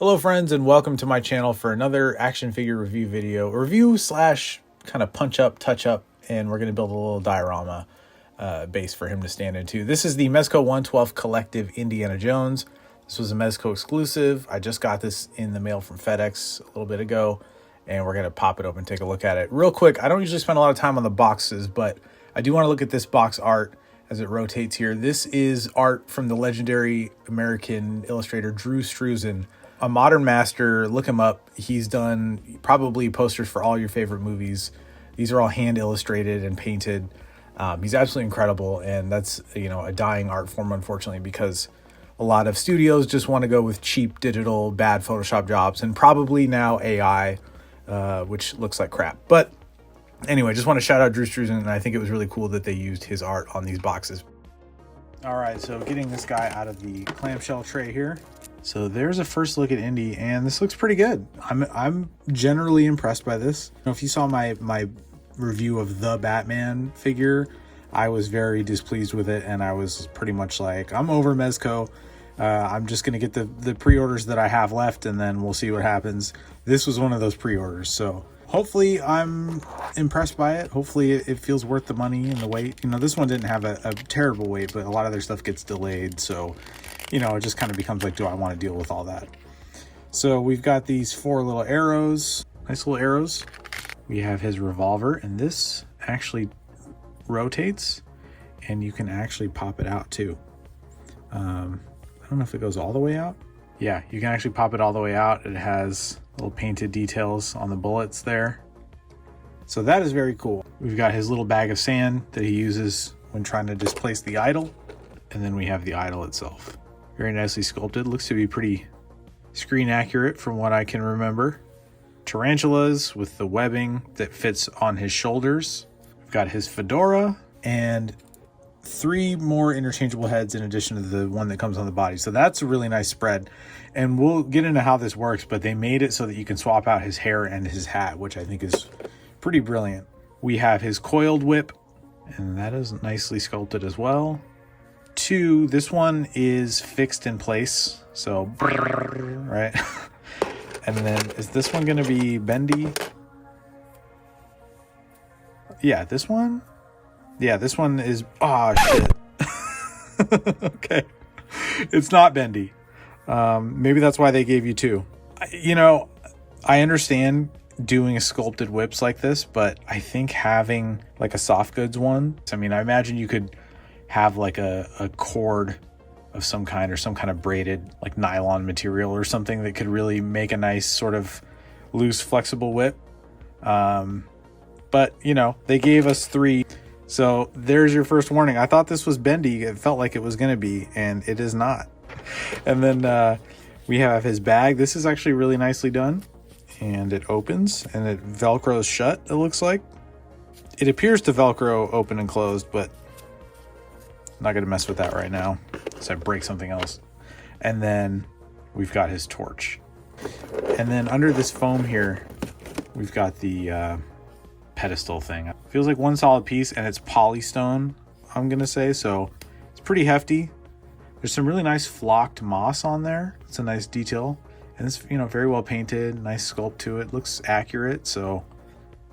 Hello friends, and welcome to my channel for another action figure review video. Review slash kind of punch up, touch up, and we're going to build a little diorama base for him to stand into. This is the Mezco 112 Collective Indiana Jones. This was a Mezco exclusive. I just got this in the mail from FedEx a little bit ago, and we're going to pop it open and take a look at it. Real quick, I don't usually spend a lot of time on the boxes, but I do want to look at this box art as it rotates here. This is art from the legendary American illustrator Drew Struzan, a modern master. Look him up. He's done probably posters for all your favorite movies. These are all hand illustrated and painted. He's absolutely incredible, and that's, you know, a dying art form, unfortunately, because a lot of studios just want to go with cheap digital bad Photoshop jobs, and probably now AI, which looks like crap. But anyway, just want to shout out Drew Struzan, and I think it was really cool that they used his art on these boxes. All right, so getting this guy out of the clamshell tray here. So there's a first look at Indy, and this looks pretty good. I'm generally impressed by this. You know, if you saw my review of the Batman figure, I was very displeased with it, and I was pretty much like, I'm over Mezco. I'm just gonna get the pre-orders that I have left, and then we'll see what happens. This was one of those pre-orders, so hopefully I'm impressed by it. Hopefully it feels worth the money and the wait. You know, this one didn't have a terrible wait, but a lot of their stuff gets delayed, so you know, it just kind of becomes like, do I want to deal with all that? So we've got these 4 little arrows, nice little arrows. We have his revolver, and this actually rotates, and you can actually pop it out too. I don't know if it goes all the way out. Yeah, you can actually pop it all the way out. It has little painted details on the bullets there. So that is very cool. We've got his little bag of sand that he uses when trying to displace the idol. And then we have the idol itself. Very nicely sculpted. Looks to be pretty screen accurate from what I can remember. Tarantulas with the webbing that fits on his shoulders. We've got his fedora and 3 more interchangeable heads in addition to the one that comes on the body. So that's a really nice spread. And we'll get into how this works, but they made it so that you can swap out his hair and his hat, which I think is pretty brilliant. We have his coiled whip, and that is nicely sculpted as well. 2, this one is fixed in place, so right. And then is this one gonna be bendy? Yeah, this one is, oh shit. Okay, it's not bendy. Maybe that's why they gave you 2. You know, I understand doing a sculpted whips like this, but I think having like a soft goods one, I mean, I imagine you could have like a cord of some kind, or some kind of braided like nylon material or something that could really make a nice sort of loose, flexible whip. But you know, they gave us 3. So there's your first warning. I thought this was bendy. It felt like it was going to be, and it is not. And then we have his bag. This is actually really nicely done, and it opens and it Velcros shut. It looks like it appears to Velcro open and closed, but I'm not going to mess with that right now, so I break something else. And then we've got his torch. And then under this foam here, we've got the pedestal thing. It feels like one solid piece, and it's polystone, I'm going to say, so it's pretty hefty. There's some really nice flocked moss on there. It's a nice detail, and it's, you know, very well painted, nice sculpt to it, looks accurate, so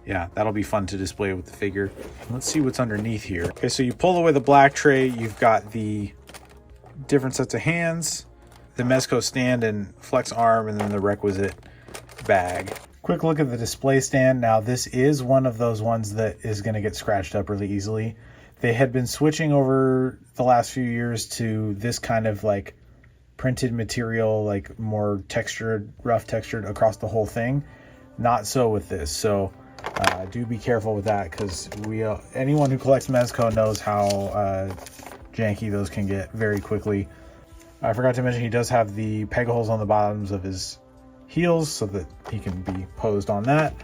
yeah, that'll be fun to display with the figure. Let's see what's underneath here. Okay, so you pull away the black tray, you've got the different sets of hands, the Mezco stand and flex arm, and then the requisite bag. Quick look at the display stand. Now, this is one of those ones that is going to get scratched up really easily. They had been switching over the last few years to this kind of like printed material, like more textured, rough textured across the whole thing. Not so with this. So do be careful with that, because anyone who collects Mezco knows how janky those can get very quickly. I forgot to mention he does have the peg holes on the bottoms of his heels so that he can be posed on that.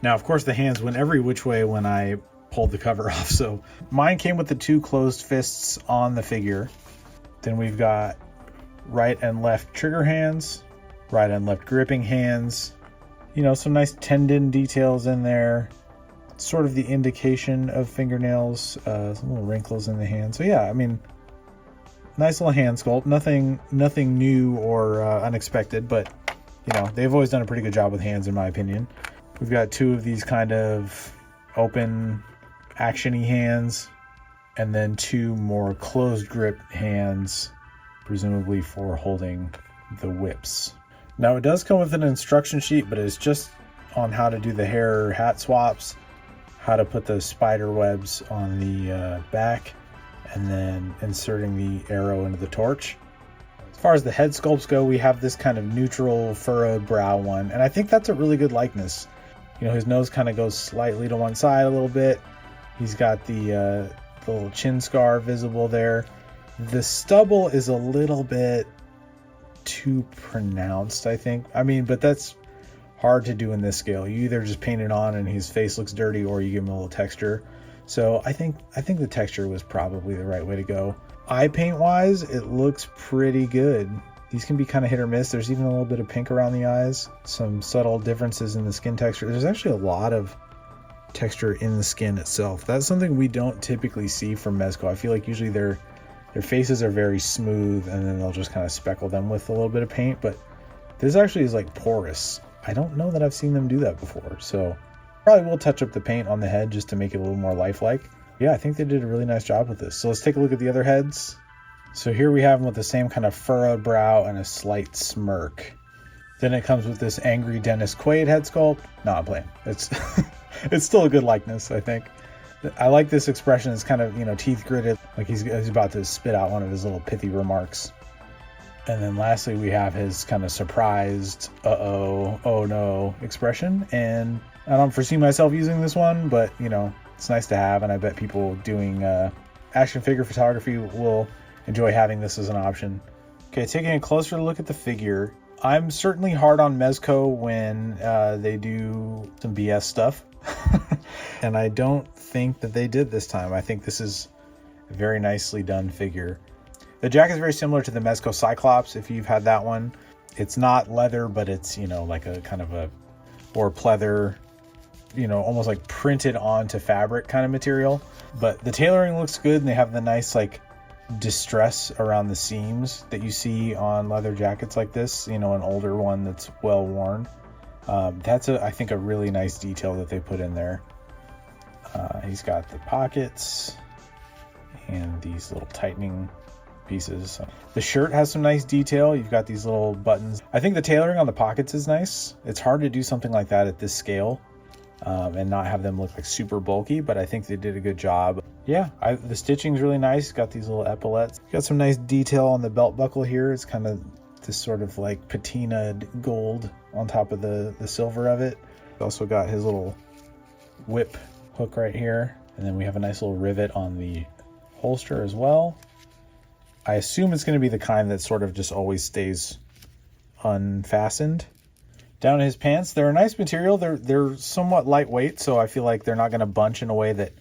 Now, of course, the hands went every which way when I pulled the cover off, so mine came with the 2 closed fists on the figure. Then we've got right and left trigger hands, right and left gripping hands. You know, some nice tendon details in there, sort of the indication of fingernails, some little wrinkles in the hand. So yeah, I mean, nice little hand sculpt. Nothing new or unexpected, but you know, they've always done a pretty good job with hands in my opinion. We've got two of these kind of open action-y hands, and then two more closed grip hands, presumably for holding the whips. Now it does come with an instruction sheet, but it's just on how to do the hair hat swaps, how to put the spider webs on the back, and then inserting the arrow into the torch. As far as the head sculpts go, we have this kind of neutral furrowed brow one, and I think that's a really good likeness. You know, his nose kind of goes slightly to one side a little bit. He's got the little chin scar visible there. The stubble is a little bit too pronounced, I think. I mean, but that's hard to do in this scale. You either just paint it on and his face looks dirty, or you give him a little texture. So I think the texture was probably the right way to go. Eye paint wise, it looks pretty good. These can be kind of hit or miss. There's even a little bit of pink around the eyes. Some subtle differences in the skin texture. There's actually a lot of texture in the skin itself. That's something we don't typically see from Mezco. I feel like usually their faces are very smooth, and then they'll just kind of speckle them with a little bit of paint. But this actually is like porous. I don't know that I've seen them do that before. So probably will touch up the paint on the head just to make it a little more lifelike. Yeah, I think they did a really nice job with this. So let's take a look at the other heads. So here we have him with the same kind of furrowed brow and a slight smirk. Then it comes with this angry Dennis Quaid head sculpt. No, I'm playing. It's it's still a good likeness, I think. I like this expression. It's kind of, you know, teeth gritted, like he's about to spit out one of his little pithy remarks. And then lastly, we have his kind of surprised, uh-oh, oh no expression. And I don't foresee myself using this one, but, you know, it's nice to have. And I bet people doing action figure photography will enjoy having this as an option. Okay, taking a closer look at the figure. I'm certainly hard on Mezco when they do some BS stuff. And I don't think that they did this time. I think this is a very nicely done figure. The jacket is very similar to the Mezco Cyclops, if you've had that one. It's not leather, but it's, you know, like a kind of a, or pleather, you know, almost like printed onto fabric kind of material. But the tailoring looks good, and they have the nice, like, distress around the seams that you see on leather jackets like this, you know, an older one that's well worn. That's I think a really nice detail that they put in there. He's got the pockets and these little tightening pieces. The shirt has some nice detail. You've got these little buttons. I think the tailoring on the pockets is nice. It's hard to do something like that at this scale and not have them look like super bulky, but I think they did a good job. Yeah, the stitching's really nice. Got these little epaulets. Got some nice detail on the belt buckle here. It's kind of this sort of like patinaed gold on top of the silver of it. Also got his little whip hook right here. And then we have a nice little rivet on the holster as well. I assume it's going to be the kind that sort of just always stays unfastened. Down his pants, they're a nice material. They're somewhat lightweight, so I feel like they're not going to bunch in a way that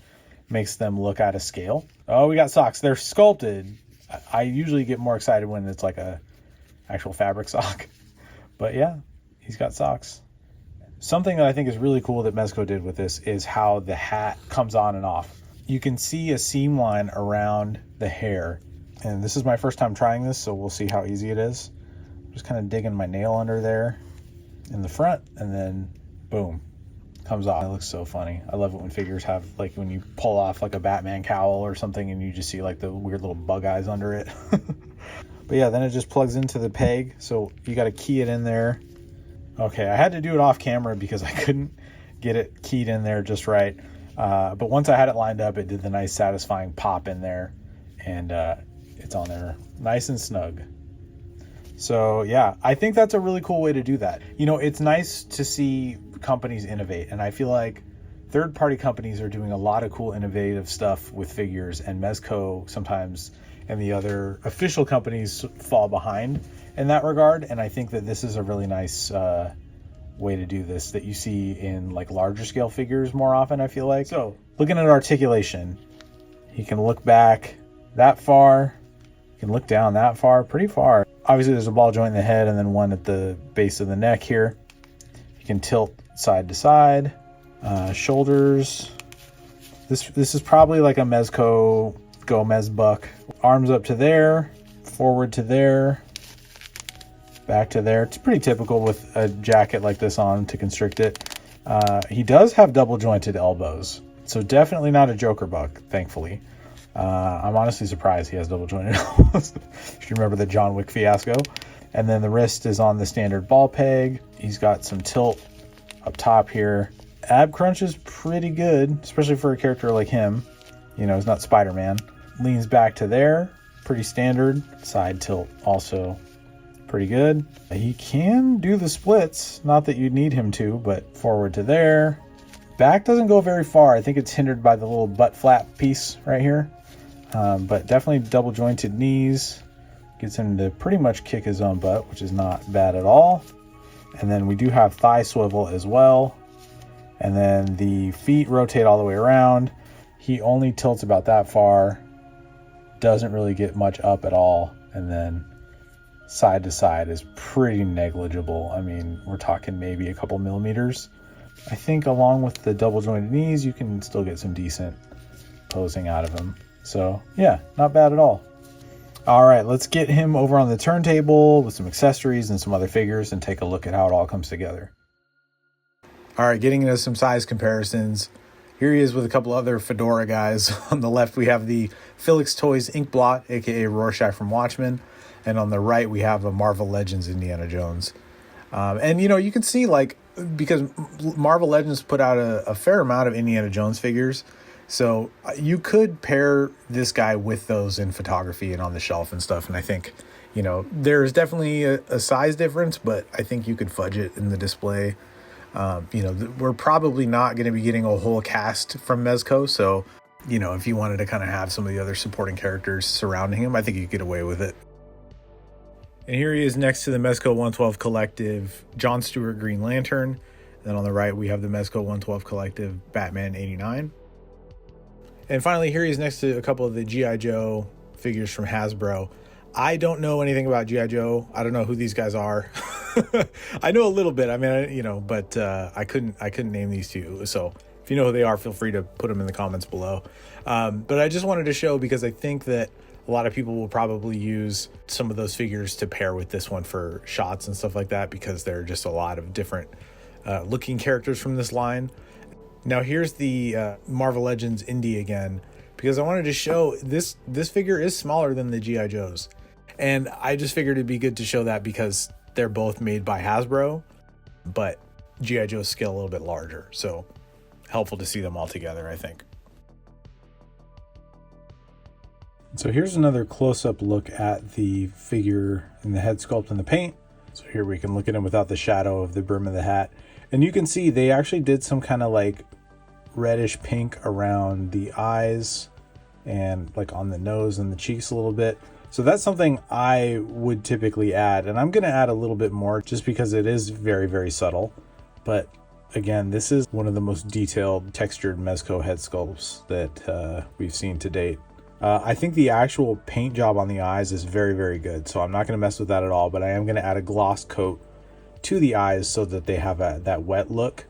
makes them look out of scale. Oh, we got socks. They're sculpted. I usually get more excited when it's like a actual fabric sock. But yeah, he's got socks. Something that I think is really cool that Mezco did with this is how the hat comes on and off. You can see a seam line around the hair. And this is my first time trying this, so we'll see how easy it is. Just kind of digging my nail under there in the front, and then boom, comes off. It looks so funny. I love it when figures have, like, when you pull off like a Batman cowl or something and you just see like the weird little bug eyes under it. But yeah, then it just plugs into the peg, so you got to key it in there. Okay, I had to do it off camera because I couldn't get it keyed in there just right. But once I had it lined up, it did the nice satisfying pop in there, and it's on there nice and snug. So yeah, I think that's a really cool way to do that. You know, it's nice to see companies innovate, and I feel like third-party companies are doing a lot of cool innovative stuff with figures, and Mezco sometimes and the other official companies fall behind in that regard. And I think that this is a really nice way to do this that you see in like larger scale figures more often, I feel like. So looking at articulation, he can look back that far, he can look down that far, pretty far. Obviously there's a ball joint in the head and then one at the base of the neck here. He can tilt side to side. Shoulders, this is probably like a Mezco Gomez buck. Arms up to there, forward to there, back to there. It's pretty typical with a jacket like this on to constrict it. He does have double jointed elbows, so definitely not a Joker buck, thankfully. I'm honestly surprised he has double jointed elbows. If you remember the John Wick fiasco. And then the wrist is on the standard ball peg. He's got some tilt up top here. Ab crunch is pretty good, especially for a character like him. You know, he's not Spider-Man. Leans back to there, pretty standard. Side tilt also pretty good. He can do the splits, not that you'd need him to, but forward to there. Back doesn't go very far. I think it's hindered by the little butt flap piece right here. But definitely double jointed knees. Gets him to pretty much kick his own butt, which is not bad at all. And then we do have thigh swivel as well. And then the feet rotate all the way around. He only tilts about that far. Doesn't really get much up at all. And then side to side is pretty negligible. I mean, we're talking maybe a couple millimeters. I think along with the double jointed knees, you can still get some decent posing out of him. So yeah, not bad at all. All right, let's get him over on the turntable with some accessories and some other figures and take a look at how it all comes together. All right, getting into some size comparisons. Here he is with a couple other Fedora guys. On the left, we have the Felix Toys Ink Blot, aka Rorschach from Watchmen. And on the right, we have a Marvel Legends Indiana Jones. And, you know, you can see, like, because Marvel Legends put out a fair amount of Indiana Jones figures. So you could pair this guy with those in photography and on the shelf and stuff. And I think, you know, there's definitely a size difference, but I think you could fudge it in the display. You know, we're probably not going to be getting a whole cast from Mezco. So, you know, if you wanted to kind of have some of the other supporting characters surrounding him, I think you could get away with it. And here he is next to the Mezco 112 Collective John Stewart Green Lantern. And then on the right, we have the Mezco 112 Collective Batman 89. And finally, here he is next to a couple of the G.I. Joe figures from Hasbro. I don't know anything about G.I. Joe. I don't know who these guys are. I know a little bit. I mean, you know, but I couldn't name these two. So if you know who they are, feel free to put them in the comments below. But I just wanted to show because I think that a lot of people will probably use some of those figures to pair with this one for shots and stuff like that, because there are just a lot of different looking characters from this line. Now here's the Marvel Legends Indy again, because I wanted to show this figure is smaller than the G.I. Joes. And I just figured it'd be good to show that because they're both made by Hasbro, but G.I. Joe's scale a little bit larger. So helpful to see them all together, I think. So here's another close-up look at the figure in the head sculpt and the paint. So here we can look at him without the shadow of the brim of the hat. And you can see they actually did some kind of like reddish pink around the eyes and like on the nose and the cheeks a little bit. So that's something I would typically add. And I'm going to add a little bit more just because it is very, very subtle. But again, this is one of the most detailed textured Mezco head sculpts that we've seen to date. I think the actual paint job on the eyes is very, very good. So I'm not going to mess with that at all, but I am going to add a gloss coat to the eyes so that they have that wet look.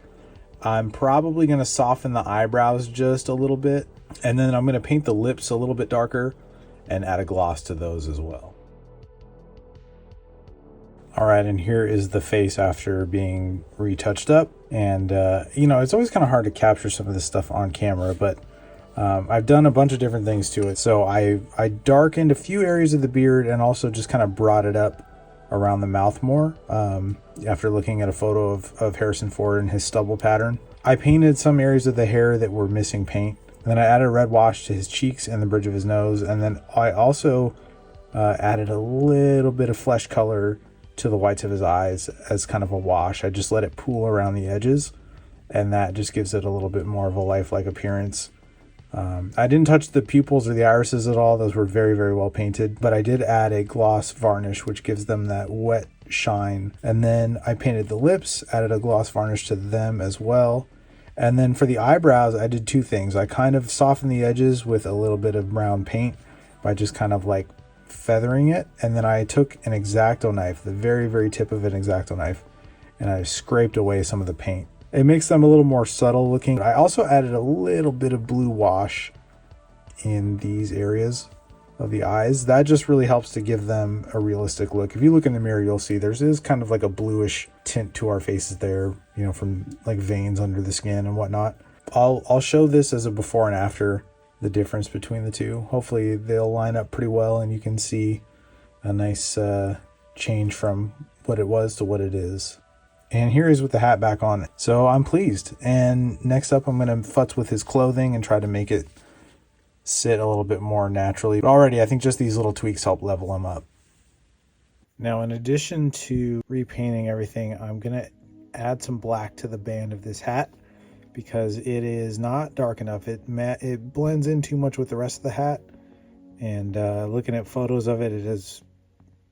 I'm probably going to soften the eyebrows just a little bit, and then I'm going to paint the lips a little bit darker and add a gloss to those as well. All right, and here is the face after being retouched up. And you know, it's always kind of hard to capture some of this stuff on camera, but I've done a bunch of different things to it. So I darkened a few areas of the beard and also just kind of brought it up around the mouth more after looking at a photo of Harrison Ford and his stubble pattern. I painted some areas of the hair that were missing paint. And then I added a red wash to his cheeks and the bridge of his nose. And then I also added a little bit of flesh color to the whites of his eyes as kind of a wash. I just let it pool around the edges, and that just gives it a little bit more of a lifelike appearance. I didn't touch the pupils or the irises at all. Those were very, very well painted, but I did add a gloss varnish, which gives them that wet shine. And then I painted the lips, added a gloss varnish to them as well. And then for the eyebrows, I did two things. I kind of softened the edges with a little bit of brown paint by just kind of like feathering it. And then I took an X-Acto knife, the very, very tip of an X-Acto knife, and I scraped away some of the paint. It makes them a little more subtle looking. I also added a little bit of blue wash in these areas of the eyes. That just really helps to give them a realistic look. If you look in the mirror, you'll see is kind of like a bluish tint to our faces there, you know, from like veins under the skin and whatnot. I'll show this as a before and after, the difference between the two. Hopefully they'll line up pretty well and you can see a nice change from what it was to what it is. And here he is with the hat back on. So I'm pleased. And next up, I'm going to futz with his clothing and try to make it sit a little bit more naturally. But already, I think just these little tweaks help level him up. Now, in addition to repainting everything, I'm going to add some black to the band of this hat because it is not dark enough. It blends in too much with the rest of the hat. And looking at photos of it, it is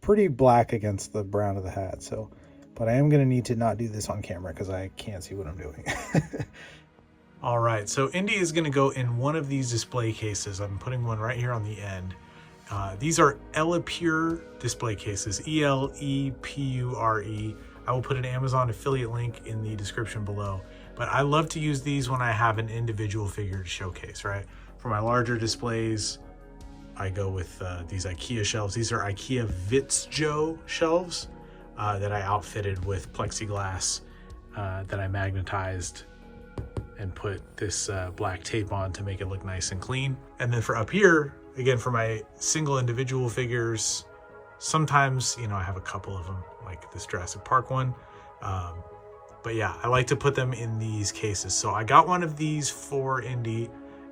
pretty black against the brown of the hat. But I am going to need to not do this on camera because I can't see what I'm doing. All right, so Indy is going to go in one of these display cases. I'm putting one right here on the end. These are Elepure display cases, E-L-E-P-U-R-E. I will put an Amazon affiliate link in the description below. But I love to use these when I have an individual figure to showcase, right? For my larger displays, I go with these IKEA shelves. These are IKEA Vitsjo shelves that I outfitted with plexiglass that I magnetized and put this black tape on to make it look nice and clean. And then for up here, again, for my single individual figures, sometimes, you know, I have a couple of them, like this Jurassic Park one. But yeah, I like to put them in these cases. So I got one of these for Indy,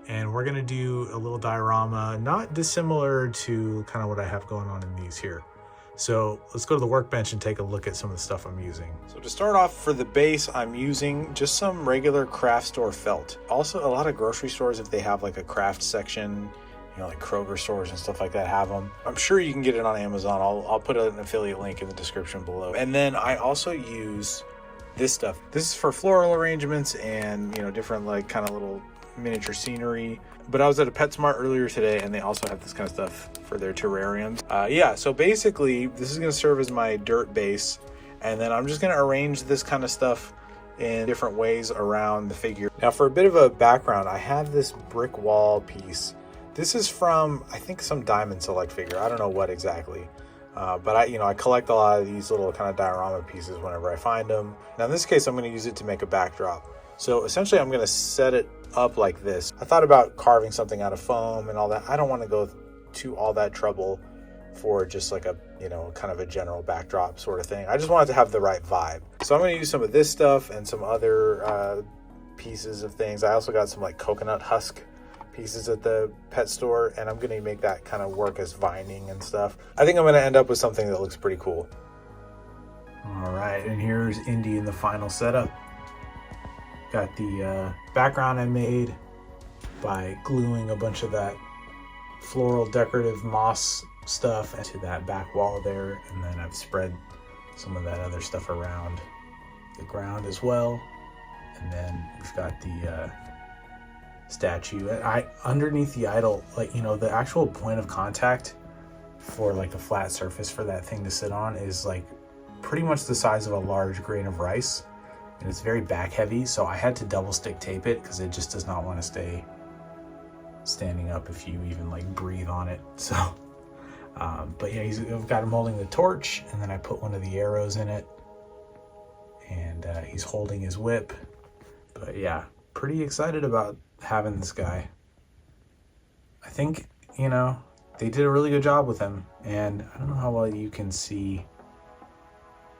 and we're gonna do a little diorama, not dissimilar to kind of what I have going on in these here. So let's go to the workbench and take a look at some of the stuff I'm using. So to start off, for the base, I'm using just some regular craft store felt. Also, a lot of grocery stores, if they have like a craft section, you know, like Kroger stores and stuff like that have them. I'm sure you can get it on Amazon. I'll put an affiliate link in the description below. And then I also use this stuff. This is for floral arrangements and, you know, different like kind of little miniature scenery. But I was at a PetSmart earlier today and they also have this kind of stuff for their terrariums. Yeah, so basically this is going to serve as my dirt base, and then I'm just going to arrange this kind of stuff in different ways around the figure. Now for a bit of a background, I have this brick wall piece. This is from, I think, some Diamond Select figure. I don't know what exactly. But I collect a lot of these little kind of diorama pieces whenever I find them. Now in this case, I'm going to use it to make a backdrop. So essentially I'm going to set it up like this. I thought about carving something out of foam and all that. I don't want to go to all that trouble for just like a, you know, kind of a general backdrop sort of thing. I just wanted to have the right vibe. So I'm going to use some of this stuff and some other pieces of things. I also got some like coconut husk pieces at the pet store, and I'm going to make that kind of work as vining and stuff. I think I'm going to end up with something that looks pretty cool. All right, and here's Indy in the final setup. Got the background I made by gluing a bunch of that floral decorative moss stuff into that back wall there, and then I've spread some of that other stuff around the ground as well. And then we've got the statue. Underneath the idol, like, you know, the actual point of contact for like a flat surface for that thing to sit on is like pretty much the size of a large grain of rice, and it's very back heavy, so I had to double stick tape it because it just does not want to stay standing up if you even like breathe on it. So but yeah, I've got him holding the torch, and then I put one of the arrows in it, and he's holding his whip. But yeah, pretty excited about having this guy. I think, you know, they did a really good job with him, and I don't know how well you can see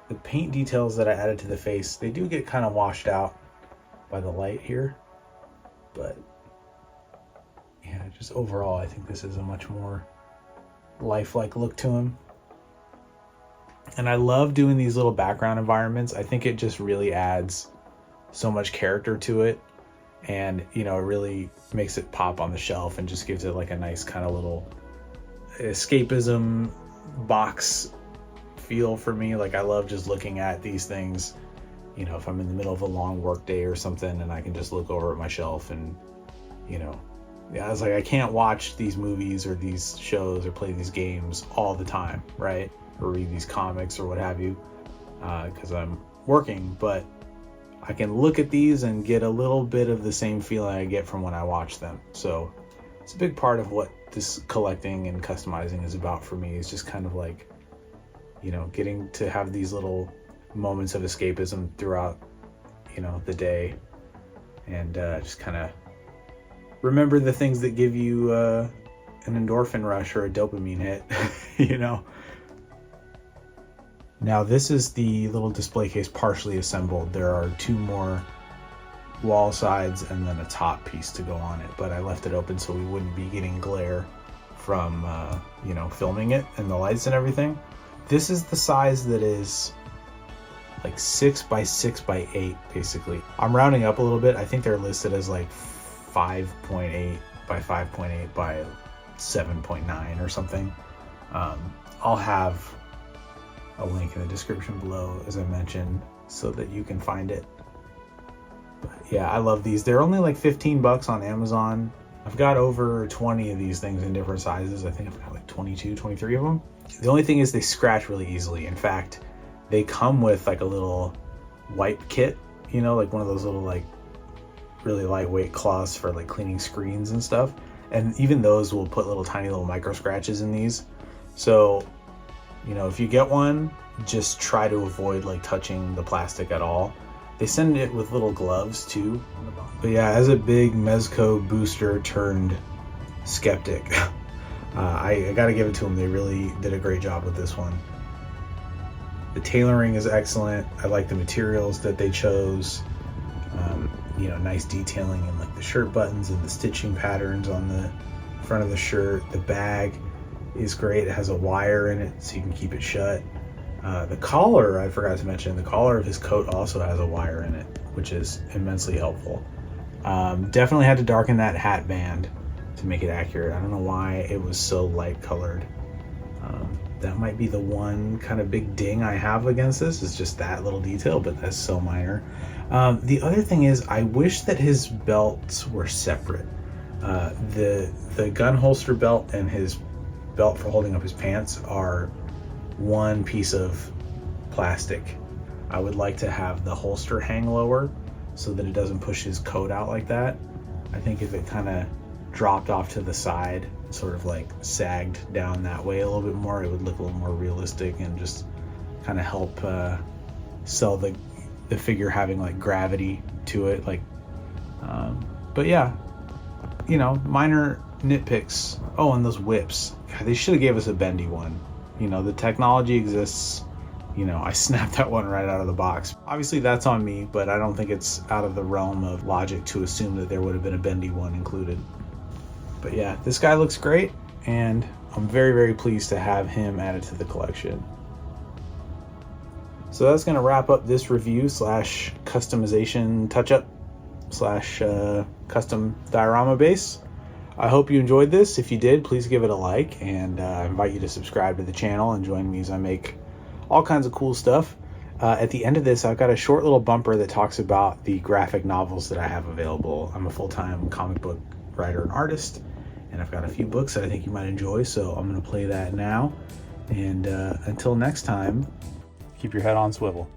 the paint details that I added to the face. They do get kind of washed out by the light here, but yeah, just overall I think this is a much more lifelike look to him. And I love doing these little background environments. I think it just really adds so much character to it, and, you know, it really makes it pop on the shelf and just gives it like a nice kind of little escapism box feel for me. Like, I love just looking at these things, you know, if I'm in the middle of a long work day or something, and I can just look over at my shelf and, you know, yeah, I was like, I can't watch these movies or these shows or play these games all the time, right? Or read these comics or what have you, because I'm working, but I can look at these and get a little bit of the same feeling I get from when I watch them. So it's a big part of what this collecting and customizing is about for me. Is just kind of like, you know, getting to have these little moments of escapism throughout, you know, the day, and just kind of remember the things that give you an endorphin rush or a dopamine hit, you know. Now this is the little display case partially assembled. There are 2 more wall sides and then a top piece to go on it, but I left it open so we wouldn't be getting glare from you know, filming it and the lights and everything. This is the size that is like 6 by 6 by 8 basically. I'm rounding up a little bit. I think they're listed as like 5.8 by 5.8 by 7.9 or something. I'll have a link in the description below, as I mentioned, so that you can find it. But yeah, I love these. They're only like 15 bucks on Amazon. I've got over 20 of these things in different sizes. I think I've got like 22, 23 of them. The only thing is they scratch really easily. In fact, they come with like a little wipe kit, you know, like one of those little like really lightweight cloths for like cleaning screens and stuff. And even those will put little tiny little micro scratches in these. So, you know, if you get one, just try to avoid like touching the plastic at all. They send it with little gloves too. But yeah, as a big Mezco booster turned skeptic, I gotta give it to them. They really did a great job with this one. The tailoring is excellent. I like the materials that they chose. You know, nice detailing in like the shirt buttons and the stitching patterns on the front of the shirt. The bag is great. It has a wire in it so you can keep it shut. The collar, I forgot to mention, the collar of his coat also has a wire in it, which is immensely helpful. Definitely had to darken that hat band to make it accurate. I don't know why it was so light colored. That might be the one kind of big ding I have against this, is just that little detail, but that's so minor. The other thing is, I wish that his belts were separate. The gun holster belt and his belt for holding up his pants are one piece of plastic. I would like to have the holster hang lower so that it doesn't push his coat out like that. I think if it kind of dropped off to the side, sort of like sagged down that way a little bit more, it would look a little more realistic and just kind of help sell the figure having like gravity to it. Like, but yeah, you know, minor nitpicks. Oh, and those whips. God, they should have gave us a bendy one. You know, the technology exists. You know, I snapped that one right out of the box. Obviously that's on me, but I don't think it's out of the realm of logic to assume that there would have been a bendy one included. But yeah, this guy looks great, and I'm very, very pleased to have him added to the collection. So that's going to wrap up this review slash customization touch-up slash custom diorama base. I hope you enjoyed this. If you did, please give it a like, and I invite you to subscribe to the channel and join me as I make all kinds of cool stuff. At the end of this, I've got a short little bumper that talks about the graphic novels that I have available. I'm a full-time comic book writer and artist, and I've got a few books that I think you might enjoy, so I'm going to play that now. And until next time, keep your head on swivel.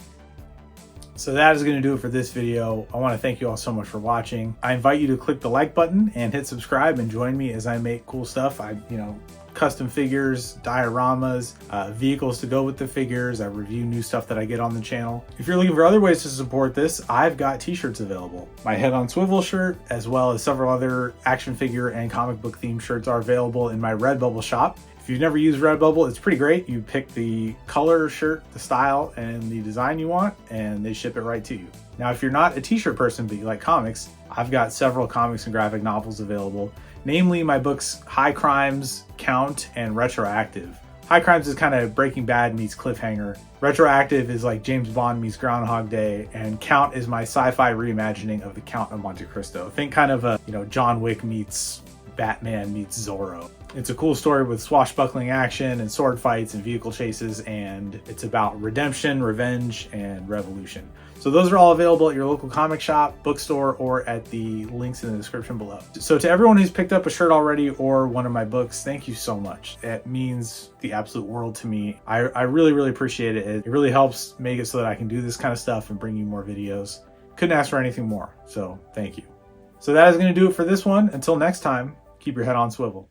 So that is going to do it for this video. I want to thank you all so much for watching. I invite you to click the like button and hit subscribe and join me as I make cool stuff. Custom figures, dioramas, vehicles to go with the figures. I review new stuff that I get on the channel. If you're looking for other ways to support this, I've got t-shirts available. My Head on Swivel shirt, as well as several other action figure and comic book themed shirts, are available in my Redbubble shop. If you've never used Redbubble, it's pretty great. You pick the color shirt, the style, and the design you want, and they ship it right to you. Now, if you're not a t-shirt person, but you like comics, I've got several comics and graphic novels available, namely my books High Crimes, Count, and Retroactive. High Crimes is kind of Breaking Bad meets Cliffhanger. Retroactive is like James Bond meets Groundhog Day, and Count is my sci-fi reimagining of the Count of Monte Cristo. Think kind of a, John Wick meets Batman meets Zorro. It's a cool story with swashbuckling action and sword fights and vehicle chases, and it's about redemption, revenge, and revolution. So those are all available at your local comic shop, bookstore, or at the links in the description below. So to everyone who's picked up a shirt already or one of my books, thank you so much. It means the absolute world to me. I really, really appreciate it. It really helps make it so that I can do this kind of stuff and bring you more videos. Couldn't ask for anything more, so thank you. So that is going to do it for this one. Until next time, keep your head on swivel.